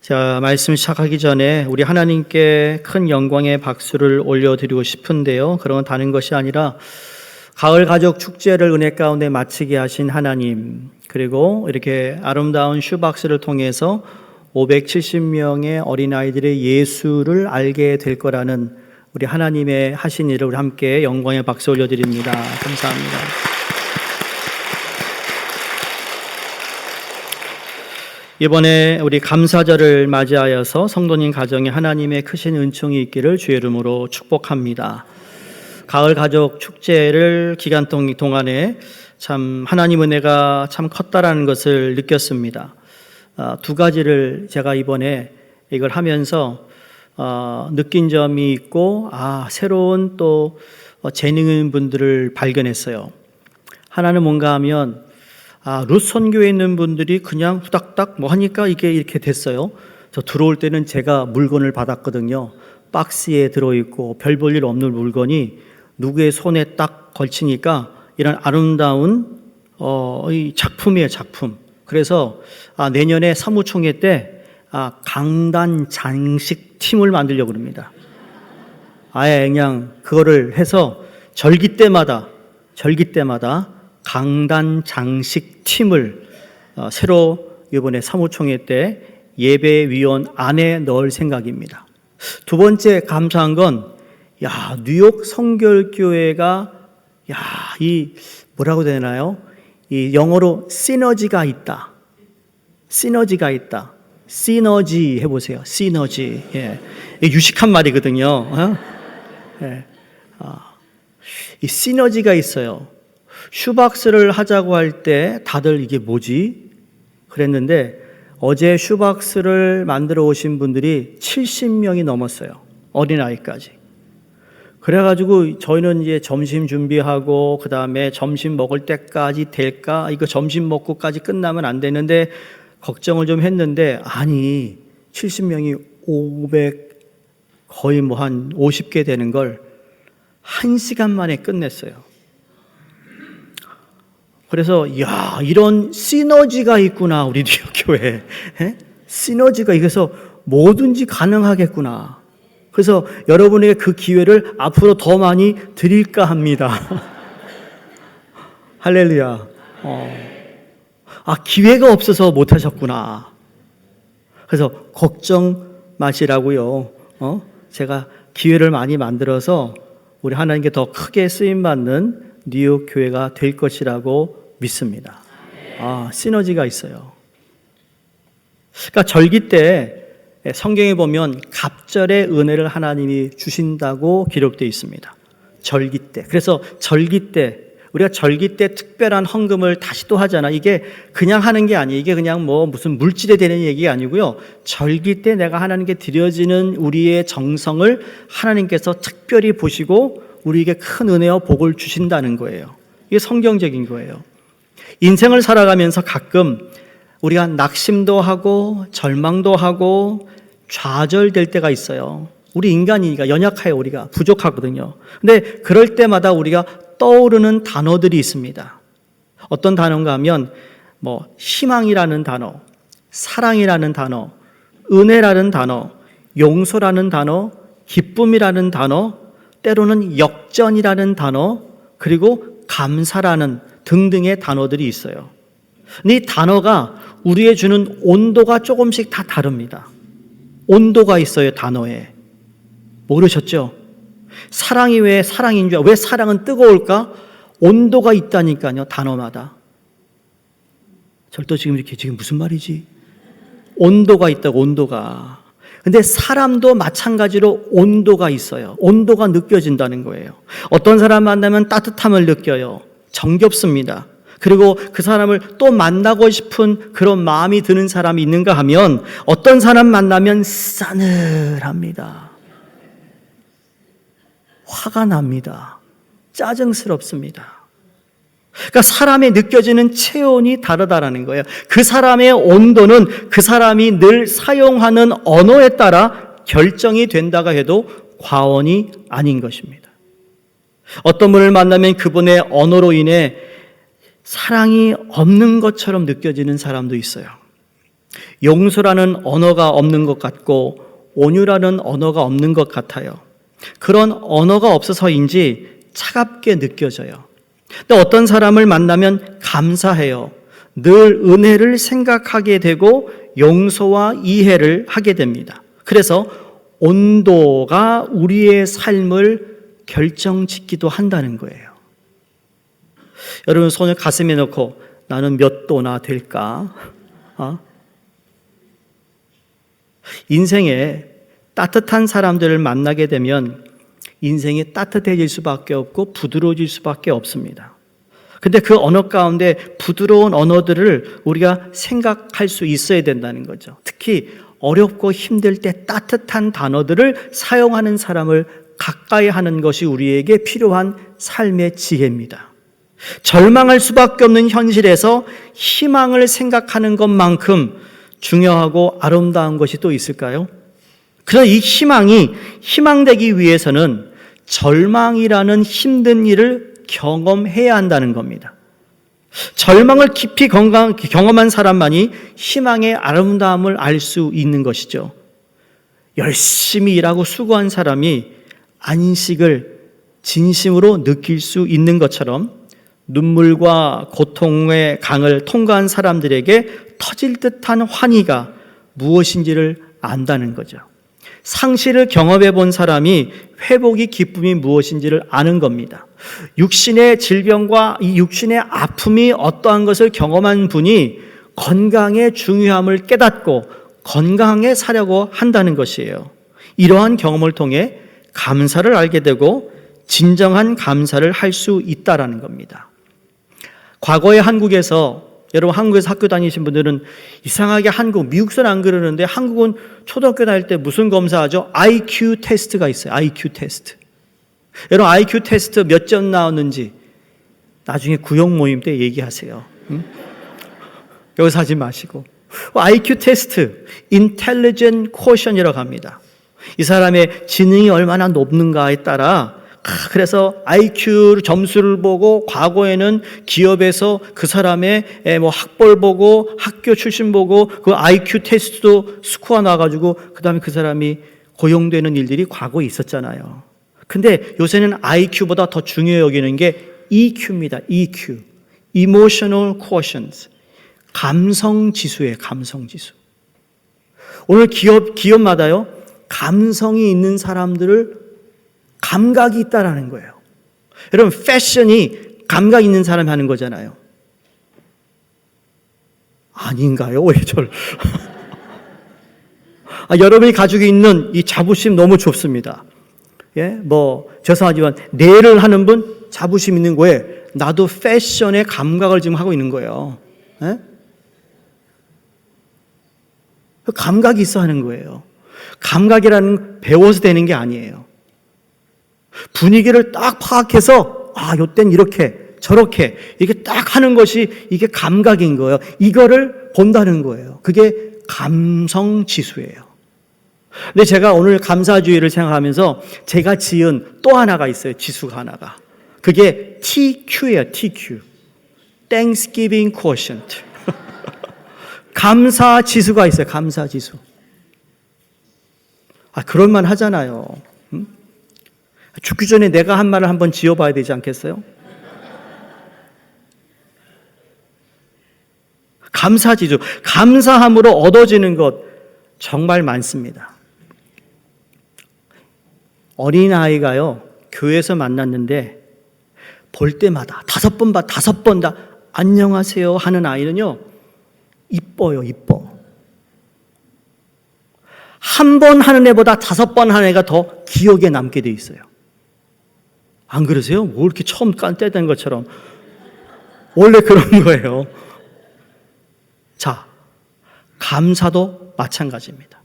자, 말씀 시작하기 전에 우리 하나님께 큰 영광의 박수를 올려드리고 싶은데요. 그런 건 다른 것이 아니라 가을 가족 축제를 은혜 가운데 마치게 하신 하나님, 그리고 이렇게 아름다운 슈박스를 통해서 570명의 어린아이들의 예수를 알게 될 거라는 우리 하나님의 하신 일을 우리 함께 영광의 박수 올려드립니다. 감사합니다. 이번에 우리 감사절을 맞이하여서 성도님 가정에 하나님의 크신 은총이 있기를 주의 이름으로 축복합니다. 가을 가족 축제를 기간 동안에 참 하나님 은혜가 참 컸다라는 것을 느꼈습니다. 두 가지를 제가 이번에 이걸 하면서 느낀 점이 있고, 새로운 또 재능 있는 분들을 발견했어요. 하나는 뭔가 하면 룻 선교에 있는 분들이 그냥 후닥닥 뭐 하니까 이게 이렇게 됐어요. 저 들어올 때는 제가 물건을 받았거든요. 박스에 들어있고 별 볼 일 없는 물건이 누구의 손에 딱 걸치니까 이런 아름다운 이 작품이에요, 작품. 그래서 내년에 사무총회 때 강단 장식 팀을 만들려고 합니다. 아예 그냥 그거를 해서 절기 때마다 강단 장식 팀을 새로 이번에 사무총회 때 예배위원 안에 넣을 생각입니다. 두 번째 감사한 건 뉴욕 성결교회가 이 뭐라고 되나요? 이 영어로 시너지가 있다. 시너지 해보세요. 시너지. 예. 유식한 말이거든요. 이 시너지가 있어요. 슈박스를 하자고 할 때 다들 이게 뭐지? 그랬는데 어제 슈박스를 만들어 오신 분들이 70명이 넘었어요. 어린아이까지. 그래가지고 저희는 이제 점심 준비하고 그 다음에 점심 먹을 때까지 될까? 이거 점심 먹고까지 끝나면 안 되는데 걱정을 좀 했는데 70명이 500 거의 뭐 한 50개 되는 걸 1시간 만에 끝냈어요. 그래서 이런 시너지가 있구나, 우리 뉴욕 교회에. 시너지가 있어서 뭐든지 가능하겠구나. 그래서 여러분에게 그 기회를 앞으로 더 많이 드릴까 합니다. 할렐루야. 기회가 없어서 못하셨구나. 그래서 걱정 마시라고요. 제가 기회를 많이 만들어서 우리 하나님께 더 크게 쓰임받는 뉴욕 교회가 될 것이라고 믿습니다. 시너지가 있어요. 그러니까 절기 때 성경에 보면 갑절의 은혜를 하나님이 주신다고 기록되어 있습니다. 절기 때. 그래서 절기 때 우리가 절기 때 특별한 헌금을 다시 또 하잖아. 이게 그냥 하는 게 아니에요. 이게 그냥 뭐 무슨 물질에 대한 얘기가 아니고요. 절기 때 내가 하나님께 드려지는 우리의 정성을 하나님께서 특별히 보시고 우리에게 큰 은혜와 복을 주신다는 거예요. 이게 성경적인 거예요. 인생을 살아가면서 가끔 우리가 낙심도 하고 절망도 하고 좌절될 때가 있어요. 우리 인간이니까 연약해요. 우리가 부족하거든요. 근데 그럴 때마다 우리가 떠오르는 단어들이 있습니다. 어떤 단어인가 하면 희망이라는 단어, 사랑이라는 단어, 은혜라는 단어, 용서라는 단어, 기쁨이라는 단어, 때로는 역전이라는 단어, 그리고 감사라는 등등의 단어들이 있어요. 이 단어가 우리에 주는 온도가 조금씩 다 다릅니다. 온도가 있어요, 단어에. 모르셨죠? 사랑이 왜 사랑인 줄, 왜 사랑은 뜨거울까? 온도가 있다니까요, 단어마다. 절도 지금 무슨 말이지? 온도가 있다고, 온도가. 근데 사람도 마찬가지로 온도가 있어요. 온도가 느껴진다는 거예요. 어떤 사람 만나면 따뜻함을 느껴요. 정겹습니다. 그리고 그 사람을 또 만나고 싶은 그런 마음이 드는 사람이 있는가 하면 어떤 사람 만나면 싸늘합니다. 화가 납니다. 짜증스럽습니다. 그러니까 사람의 느껴지는 체온이 다르다라는 거예요. 그 사람의 온도는 그 사람이 늘 사용하는 언어에 따라 결정이 된다고 해도 과언이 아닌 것입니다. 어떤 분을 만나면 그분의 언어로 인해 사랑이 없는 것처럼 느껴지는 사람도 있어요. 용서라는 언어가 없는 것 같고 온유라는 언어가 없는 것 같아요. 그런 언어가 없어서인지 차갑게 느껴져요. 근데 어떤 사람을 만나면 감사해요. 늘 은혜를 생각하게 되고 용서와 이해를 하게 됩니다. 그래서 온도가 우리의 삶을 결정짓기도 한다는 거예요. 여러분 손을 가슴에 넣고 나는 몇 도나 될까? 인생에 따뜻한 사람들을 만나게 되면 인생이 따뜻해질 수밖에 없고 부드러워질 수밖에 없습니다. 근데 그 언어 가운데 부드러운 언어들을 우리가 생각할 수 있어야 된다는 거죠. 특히 어렵고 힘들 때 따뜻한 단어들을 사용하는 사람을 가까이 하는 것이 우리에게 필요한 삶의 지혜입니다. 절망할 수밖에 없는 현실에서 희망을 생각하는 것만큼 중요하고 아름다운 것이 또 있을까요? 그러나 이 희망이 희망되기 위해서는 절망이라는 힘든 일을 경험해야 한다는 겁니다. 절망을 깊이 경험한 사람만이 희망의 아름다움을 알 수 있는 것이죠. 열심히 일하고 수고한 사람이 안식을 진심으로 느낄 수 있는 것처럼 눈물과 고통의 강을 통과한 사람들에게 터질 듯한 환희가 무엇인지를 안다는 거죠. 상실을 경험해 본 사람이 회복의 기쁨이 무엇인지를 아는 겁니다. 육신의 질병과 이 육신의 아픔이 어떠한 것을 경험한 분이 건강의 중요함을 깨닫고 건강하게 사려고 한다는 것이에요. 이러한 경험을 통해 감사를 알게 되고 진정한 감사를 할 수 있다라는 겁니다. 과거의 한국에서 여러분 한국에서 학교 다니신 분들은 이상하게 미국서는 안 그러는데 한국은 초등학교 다닐 때 무슨 검사하죠? IQ 테스트가 있어요. IQ 테스트. 여러분 IQ 테스트 몇 점 나왔는지 나중에 구역 모임 때 얘기하세요. 응? 여기서 하지 마시고. IQ 테스트, Intelligent Quotient이라고 합니다. 이 사람의 지능이 얼마나 높는가에 따라 그래서 IQ 점수를 보고 과거에는 기업에서 그 사람의 학벌 보고 학교 출신 보고 그 IQ 테스트도 스코어 나가지고 그 다음에 그 사람이 고용되는 일들이 과거에 있었잖아요. 근데 요새는 IQ보다 더 중요해 여기는 게 EQ입니다. EQ. Emotional Quotient. 감성 지수예요. 감성 지수. 오늘 기업마다요. 감성이 있는 사람들을 감각이 있다라는 거예요. 여러분 패션이 감각 있는 사람이 하는 거잖아요. 아닌가요? 왜 저를 여러분이 가지고 있는 이 자부심 너무 좋습니다. 예, 죄송하지만 내를 하는 분 자부심 있는 거에 나도 패션의 감각을 지금 하고 있는 거예요. 예? 감각이 있어 하는 거예요. 감각이라는 배워서 되는 게 아니에요. 분위기를 딱 파악해서 요땐 이렇게 저렇게 이렇게 딱 하는 것이 이게 감각인 거예요. 이거를 본다는 거예요. 그게 감성 지수예요. 근데 제가 오늘 감사주의를 생각하면서 제가 지은 또 하나가 있어요. 지수가 하나가. 그게 TQ예요. TQ. Thanksgiving Quotient. 감사 지수가 있어요. 감사 지수. 그럴만 하잖아요. 죽기 전에 내가 한 말을 한번 지어봐야 되지 않겠어요? 감사지수, 감사함으로 얻어지는 것 정말 많습니다. 어린아이가요, 교회에서 만났는데 볼 때마다 5번 다 안녕하세요 하는 아이는요, 이뻐요, 이뻐. 한 번 하는 애보다 5번 하는 애가 더 기억에 남게 돼 있어요. 안 그러세요? 뭐 이렇게 처음 깐때된 것처럼. 원래 그런 거예요. 자, 감사도 마찬가지입니다.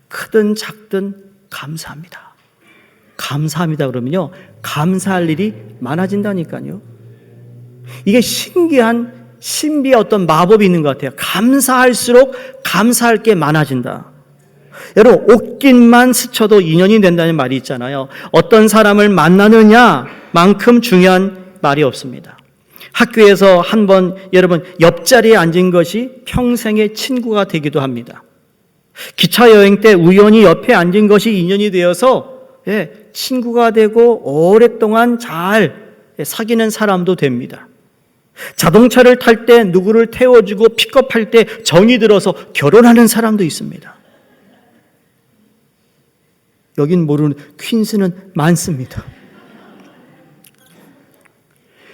크든 작든 감사합니다. 감사합니다 그러면요, 감사할 일이 많아진다니까요. 이게 신비의 어떤 마법이 있는 것 같아요. 감사할수록 감사할 게 많아진다. 여러분, 옷깃만 스쳐도 인연이 된다는 말이 있잖아요. 어떤 사람을 만나느냐만큼 중요한 말이 없습니다. 학교에서 한번 여러분 옆자리에 앉은 것이 평생의 친구가 되기도 합니다. 기차 여행 때 우연히 옆에 앉은 것이 인연이 되어서 친구가 되고 오랫동안 잘 사귀는 사람도 됩니다. 자동차를 탈 때 누구를 태워주고 픽업할 때 정이 들어서 결혼하는 사람도 있습니다. 여긴 모르는 퀸스는 많습니다.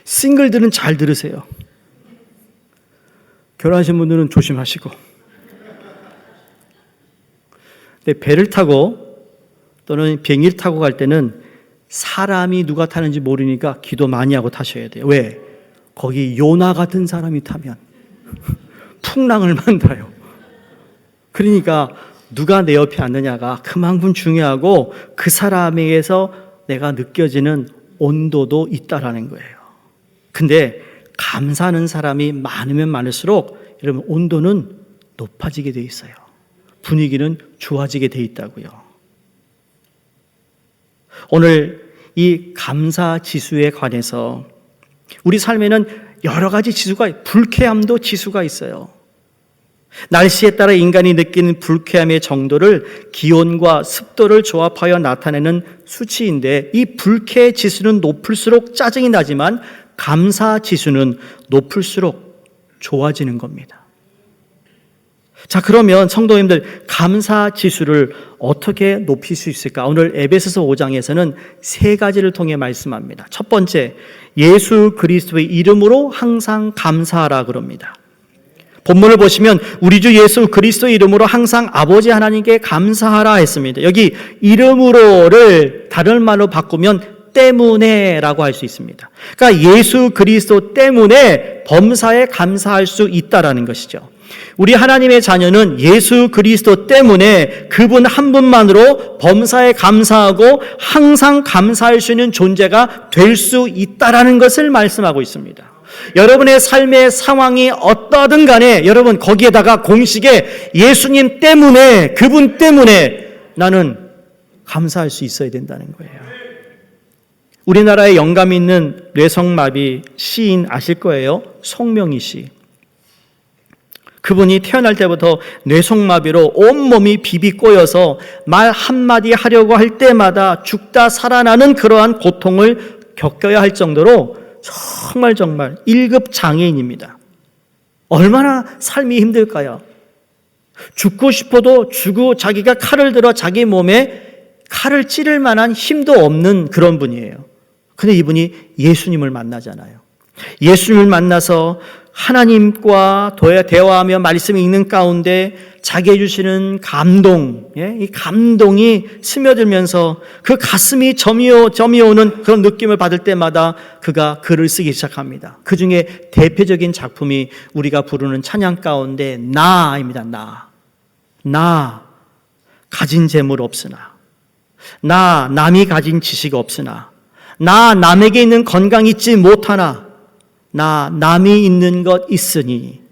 싱글들은 잘 들으세요. 결혼하신 분들은 조심하시고. 근데 배를 타고 또는 비행기를 타고 갈 때는 사람이 누가 타는지 모르니까 기도 많이 하고 타셔야 돼요. 왜? 거기 요나 같은 사람이 타면 풍랑을 만들어요. 그러니까 누가 내 옆에 앉느냐가 그만큼 중요하고 그 사람에게서 내가 느껴지는 온도도 있다라는 거예요. 근데 감사하는 사람이 많으면 많을수록 여러분 온도는 높아지게 돼 있어요. 분위기는 좋아지게 돼 있다고요. 오늘 이 감사 지수에 관해서 우리 삶에는 여러 가지 지수가, 불쾌함도 지수가 있어요. 날씨에 따라 인간이 느끼는 불쾌함의 정도를 기온과 습도를 조합하여 나타내는 수치인데, 이 불쾌 지수는 높을수록 짜증이 나지만 감사 지수는 높을수록 좋아지는 겁니다. 자, 그러면 성도님들, 감사 지수를 어떻게 높일 수 있을까? 오늘 에베소서 5장에서는 세 가지를 통해 말씀합니다. 첫 번째, 예수 그리스도의 이름으로 항상 감사하라 그럽니다. 본문을 보시면 우리 주 예수 그리스도의 이름으로 항상 아버지 하나님께 감사하라 했습니다. 여기 이름으로를 다른 말로 바꾸면 때문에라고 할 수 있습니다. 그러니까 예수 그리스도 때문에 범사에 감사할 수 있다라는 것이죠. 우리 하나님의 자녀는 예수 그리스도 때문에 그분 한 분만으로 범사에 감사하고 항상 감사할 수 있는 존재가 될 수 있다라는 것을 말씀하고 있습니다. 여러분의 삶의 상황이 어떠하든 간에 여러분 거기에다가 공식에 예수님 때문에, 그분 때문에 나는 감사할 수 있어야 된다는 거예요. 우리나라에 영감 있는 뇌성마비 시인 아실 거예요. 송명희 씨. 그분이 태어날 때부터 뇌성마비로 온몸이 비비 꼬여서 말 한마디 하려고 할 때마다 죽다 살아나는 그러한 고통을 겪어야 할 정도로 정말 1급 장애인입니다. 얼마나 삶이 힘들까요? 죽고 싶어도 자기가 칼을 들어 자기 몸에 칼을 찌를 만한 힘도 없는 그런 분이에요. 근데 이분이 예수님을 만나잖아요. 예수님을 만나서 하나님과 대화하며 말씀이 읽는 가운데 자기에 주시는 감동, 이 감동이 스며들면서 그 가슴이 저미오는 그런 느낌을 받을 때마다 그가 글을 쓰기 시작합니다. 그 중에 대표적인 작품이 우리가 부르는 찬양 가운데 나입니다. 나 가진 재물 없으나, 나 남이 가진 지식 없으나, 나 남에게 있는 건강 있지 못하나, 나 남이 있는 것 있으니,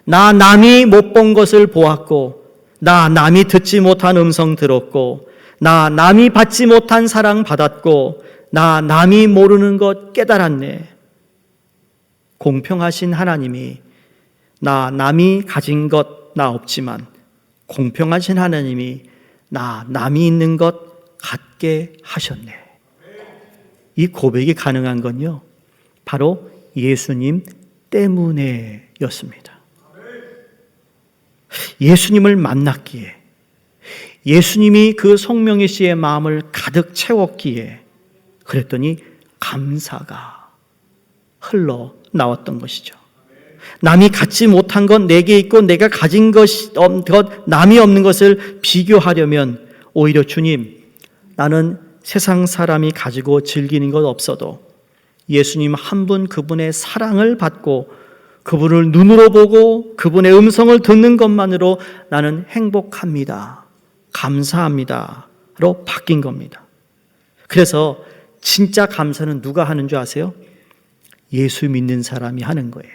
나 남이 못 본 것을 보았고, 나 남이 듣지 못한 음성 들었고, 나 남이 받지 못한 사랑 받았고, 나 남이 모르는 것 깨달았네. 공평하신 하나님이 나 남이 가진 것 나 없지만 공평하신 하나님이 나 남이 있는 것 갖게 하셨네. 이 고백이 가능한 건요, 바로 예수님 때문에였습니다. 예수님을 만났기에, 예수님이 그 송명희 씨의 마음을 가득 채웠기에, 그랬더니 감사가 흘러나왔던 것이죠. 남이 갖지 못한 건 내게 있고 내가 가진 것 남이 없는 것을 비교하려면 오히려 주님, 나는 세상 사람이 가지고 즐기는 것 없어도 예수님 한 분 그분의 사랑을 받고 그분을 눈으로 보고 그분의 음성을 듣는 것만으로 나는 행복합니다, 감사합니다로 바뀐 겁니다. 그래서 진짜 감사는 누가 하는 줄 아세요? 예수 믿는 사람이 하는 거예요.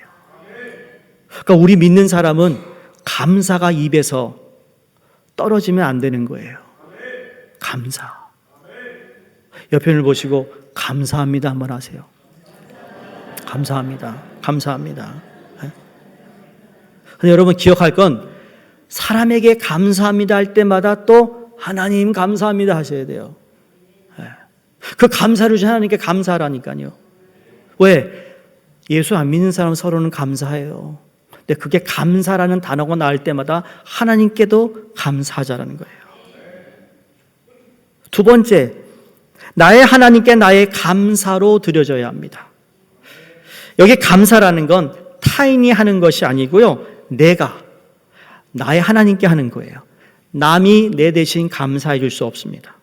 그러니까 우리 믿는 사람은 감사가 입에서 떨어지면 안 되는 거예요. 감사. 옆에 분을 보시고 감사합니다 한번 하세요. 감사합니다. 감사합니다. 근데 여러분 기억할 건 사람에게 감사합니다 할 때마다 또 하나님 감사합니다 하셔야 돼요. 그 감사를 주신 하나님께 감사하라니까요. 왜? 예수 안 믿는 사람 서로는 감사해요. 근데 그게 감사라는 단어가 나올 때마다 하나님께도 감사하자라는 거예요. 두 번째, 나의 하나님께 나의 감사로 드려져야 합니다. 여기 감사라는 건 타인이 하는 것이 아니고요. 내가 나의 하나님께 하는 거예요. 남이 내 대신 감사해 줄 수 없습니다.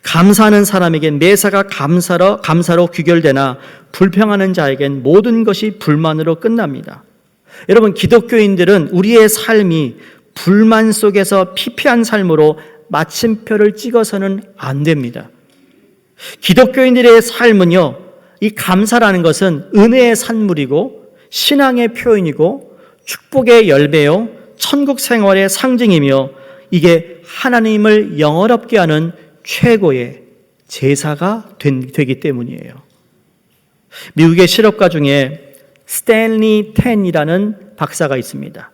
감사하는 사람에겐 매사가 감사로 귀결되나 불평하는 자에겐 모든 것이 불만으로 끝납니다. 여러분, 기독교인들은 우리의 삶이 불만 속에서 피폐한 삶으로 마침표를 찍어서는 안 됩니다. 기독교인들의 삶은요, 이 감사라는 것은 은혜의 산물이고 신앙의 표현이고 축복의 열매요 천국 생활의 상징이며 이게 하나님을 영화롭게 하는 최고의 제사가 되기 때문이에요. 미국의 실업가 중에 스탠리 텐이라는 박사가 있습니다.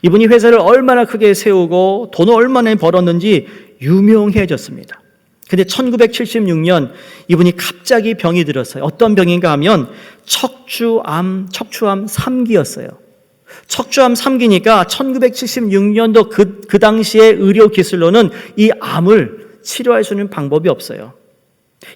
이분이 회사를 얼마나 크게 세우고 돈을 얼마나 벌었는지 유명해졌습니다. 근데 1976년 이분이 갑자기 병이 들었어요. 어떤 병인가 하면 척추암 3기였어요. 척추암 3기니까 1976년도 그 당시의 의료 기술로는 이 암을 치료할 수 있는 방법이 없어요.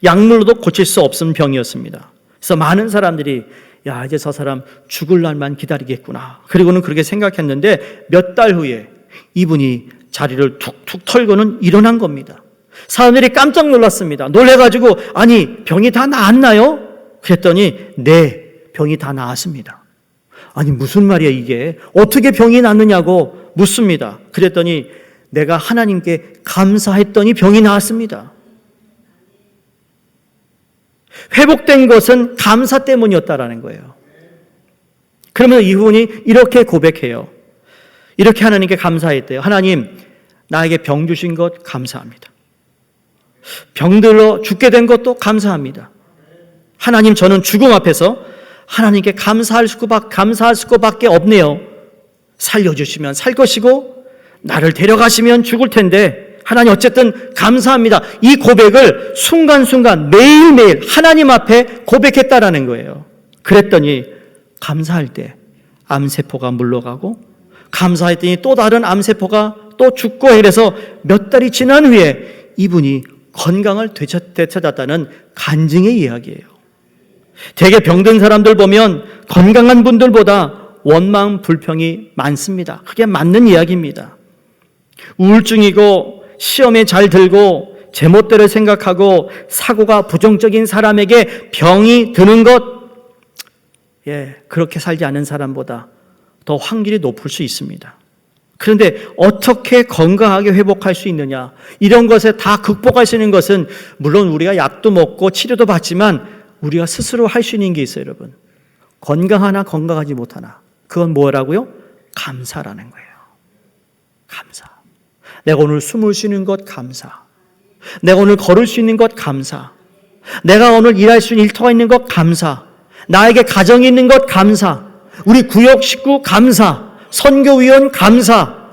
약물로도 고칠 수 없는 병이었습니다. 그래서 많은 사람들이 야, 이제 저 사람 죽을 날만 기다리겠구나. 그리고는 그렇게 생각했는데 몇 달 후에 이분이 자리를 툭툭 털고는 일어난 겁니다. 사람들이 깜짝 놀랐습니다. 놀래가지고 아니 병이 다 나았나요? 그랬더니 네, 병이 다 나았습니다. 아니 무슨 말이야 이게? 어떻게 병이 낫느냐고 묻습니다. 그랬더니 내가 하나님께 감사했더니 병이 나았습니다. 회복된 것은 감사 때문이었다라는 거예요. 그러면 이분이 이렇게 고백해요. 이렇게 하나님께 감사했대요. 하나님, 나에게 병 주신 것 감사합니다. 병들어 죽게 된 것도 감사합니다. 하나님, 저는 죽음 앞에서 하나님께 감사할 수밖에 없네요. 살려주시면 살 것이고 나를 데려가시면 죽을 텐데 하나님 어쨌든 감사합니다. 이 고백을 순간순간 매일매일 하나님 앞에 고백했다라는 거예요. 그랬더니 감사할 때 암세포가 물러가고 감사했더니 또 다른 암세포가 또 죽고 이래서 몇 달이 지난 후에 이분이 건강을 되찾았다는 간증의 이야기예요. 되게 병든 사람들 보면 건강한 분들보다 원망, 불평이 많습니다. 그게 맞는 이야기입니다. 우울증이고 시험에 잘 들고 제멋대로 생각하고 사고가 부정적인 사람에게 병이 드는 것, 그렇게 살지 않은 사람보다 더 확률이 높을 수 있습니다. 그런데 어떻게 건강하게 회복할 수 있느냐? 이런 것에 다 극복할 수 있는 것은 물론 우리가 약도 먹고 치료도 받지만 우리가 스스로 할 수 있는 게 있어요, 여러분. 건강하나 건강하지 못하나. 그건 뭐라고요? 감사라는 거예요. 감사. 내가 오늘 숨을 쉬는 것 감사. 내가 오늘 걸을 수 있는 것 감사. 내가 오늘 일할 수 있는 일터가 있는 것 감사. 나에게 가정이 있는 것 감사. 우리 구역 식구 감사. 선교위원 감사.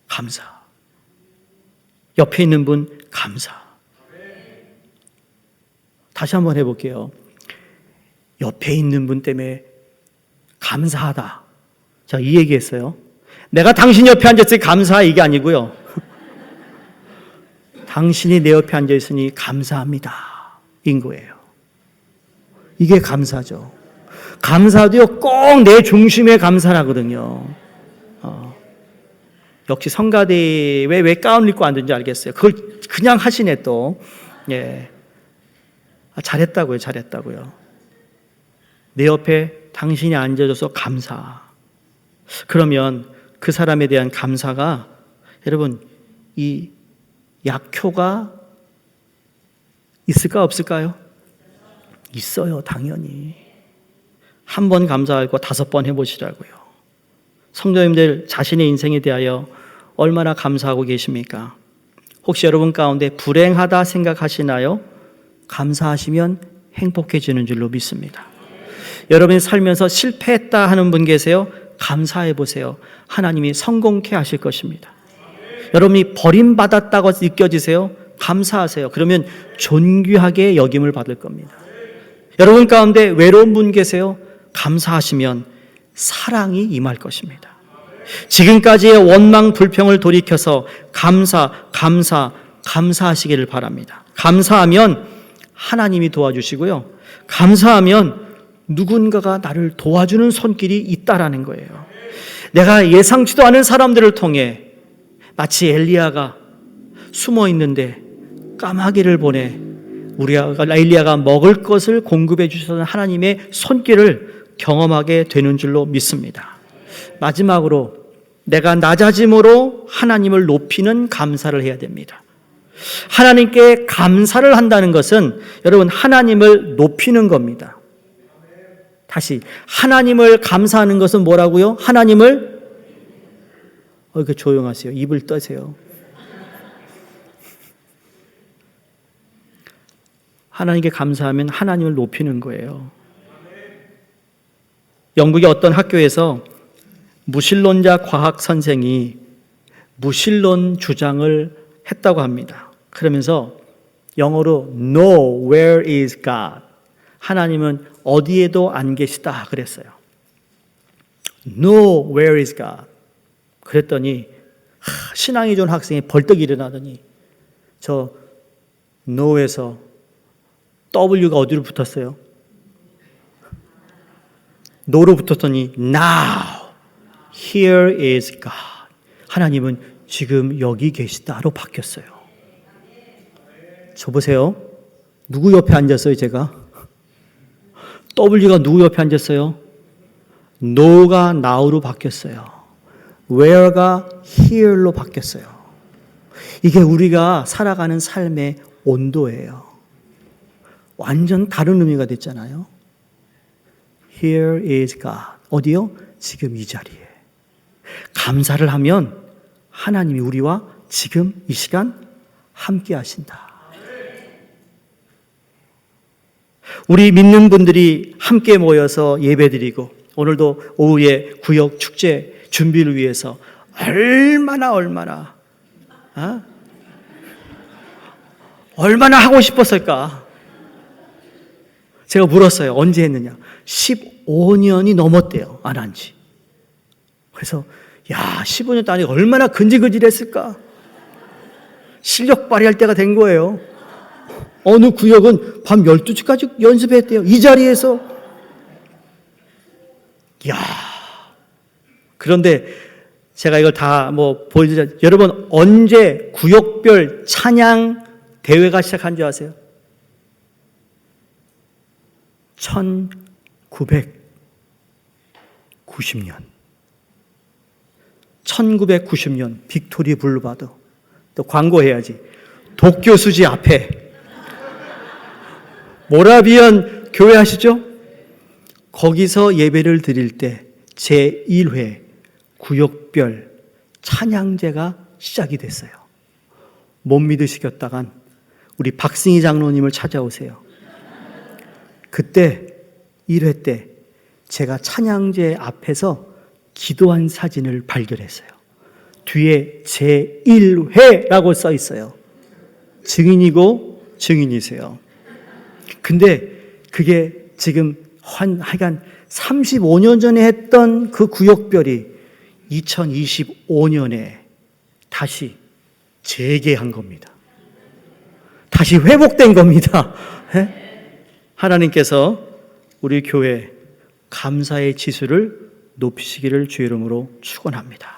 감사. 옆에 있는 분 감사. 다시 한번 해볼게요. 옆에 있는 분 때문에 감사하다. 자, 이 얘기했어요. 내가 당신 옆에 앉았으니 감사 이게 아니고요. 당신이 내 옆에 앉아있으니 감사합니다. 인 거예요. 이게 감사죠. 감사도요, 꼭 내 중심에 감사하거든요. 역시 성가대에 왜 가운을 입고 앉은지 알겠어요. 그걸 그냥 하시네 또. 예. 잘했다고요. 내 옆에 당신이 앉아줘서 감사. 그러면 그 사람에 대한 감사가 여러분 이 약효가 있을까 없을까요? 있어요. 당연히. 한 번 감사하고 5번 해보시라고요. 성도님들 자신의 인생에 대하여 얼마나 감사하고 계십니까? 혹시 여러분 가운데 불행하다 생각하시나요? 감사하시면 행복해지는 줄로 믿습니다. 여러분이 살면서 실패했다 하는 분 계세요? 감사해 보세요. 하나님이 성공케 하실 것입니다. 여러분이 버림받았다고 느껴지세요? 감사하세요. 그러면 존귀하게 여김을 받을 겁니다. 여러분 가운데 외로운 분 계세요? 감사하시면 사랑이 임할 것입니다. 지금까지의 원망 불평을 돌이켜서 감사하시기를 바랍니다. 감사하면 하나님이 도와주시고요. 감사하면 누군가가 나를 도와주는 손길이 있다라는 거예요. 내가 예상치도 않은 사람들을 통해 마치 엘리야가 숨어 있는데 까마귀를 보내 엘리야가 먹을 것을 공급해 주셨던 하나님의 손길을 경험하게 되는 줄로 믿습니다. 마지막으로 내가 낮아짐으로 하나님을 높이는 감사를 해야 됩니다. 하나님께 감사를 한다는 것은 여러분 하나님을 높이는 겁니다. 다시 하나님을 감사하는 것은 뭐라고요? 하나님을 이렇게 조용하세요. 입을 떠세요. 하나님께 감사하면 하나님을 높이는 거예요. 영국의 어떤 학교에서 무신론자 과학 선생이 무신론 주장을 했다고 합니다. 그러면서 영어로 No, where is God? 하나님은 어디에도 안 계시다 그랬어요. No, where is God? 그랬더니 신앙이 좋은 학생이 벌떡 일어나더니 저 No에서 W가 어디로 붙었어요? No로 붙었더니 Now, here is God. 하나님은 지금 여기 계시다로 바뀌었어요. 저 보세요. 누구 옆에 앉았어요, 제가? W가 누구 옆에 앉았어요? No가 now로 바뀌었어요. Where가 here로 바뀌었어요. 이게 우리가 살아가는 삶의 온도예요. 완전 다른 의미가 됐잖아요. Here is God. 어디요? 지금 이 자리에. 감사를 하면 하나님이 우리와 지금 이 시간 함께 하신다. 우리 믿는 분들이 함께 모여서 예배드리고 오늘도 오후에 구역 축제 준비를 위해서 얼마나 하고 싶었을까? 제가 물었어요. 언제 했느냐? 15년이 넘었대요. 안 한 지. 그래서 15년 동안 얼마나 근질근질했을까? 실력 발휘할 때가 된 거예요. 어느 구역은 밤 12시까지 연습했대요. 이 자리에서. 그런데 제가 이걸 다 보여드리자. 여러분 언제 구역별 찬양 대회가 시작한 줄 아세요? 1990년 빅토리 블루바드. 또 광고해야지. 도쿄 수지 앞에 모라비안 교회 아시죠? 거기서 예배를 드릴 때 제1회 구역별 찬양제가 시작이 됐어요. 못 믿으시겠다간 우리 박승희 장로님을 찾아오세요. 그때 1회 때 제가 찬양제 앞에서 기도한 사진을 발견했어요. 뒤에 제1회라고 써 있어요. 증인이고 증인이세요. 근데 그게 지금 하여간 35년 전에 했던 그 구역별이 2025년에 다시 재개한 겁니다. 다시 회복된 겁니다. 하나님께서 우리 교회 감사의 지수를 높이시기를 주의 이름으로 축원합니다.